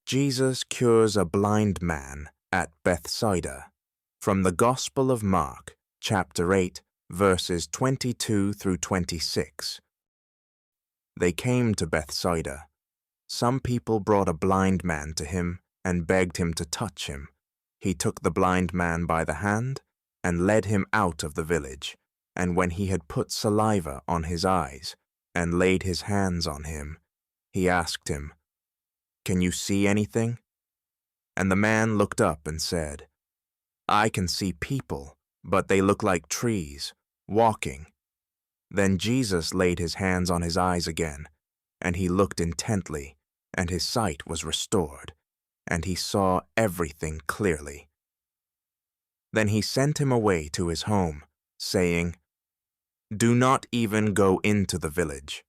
Jesus cures a blind man at Bethsaida. From the Gospel of Mark, chapter 8, verses 22 through 26. They came to Bethsaida. Some people brought a blind man to him and begged him to touch him. He took the blind man by the hand and led him out of the village. And when he had put saliva on his eyes and laid his hands on him, he asked him, "Can you see anything?" And the man looked up and said, "I can see people, but they look like trees, walking." Then Jesus laid his hands on his eyes again, and he looked intently, and his sight was restored, and he saw everything clearly. Then he sent him away to his home, saying, "Do not even go into the village,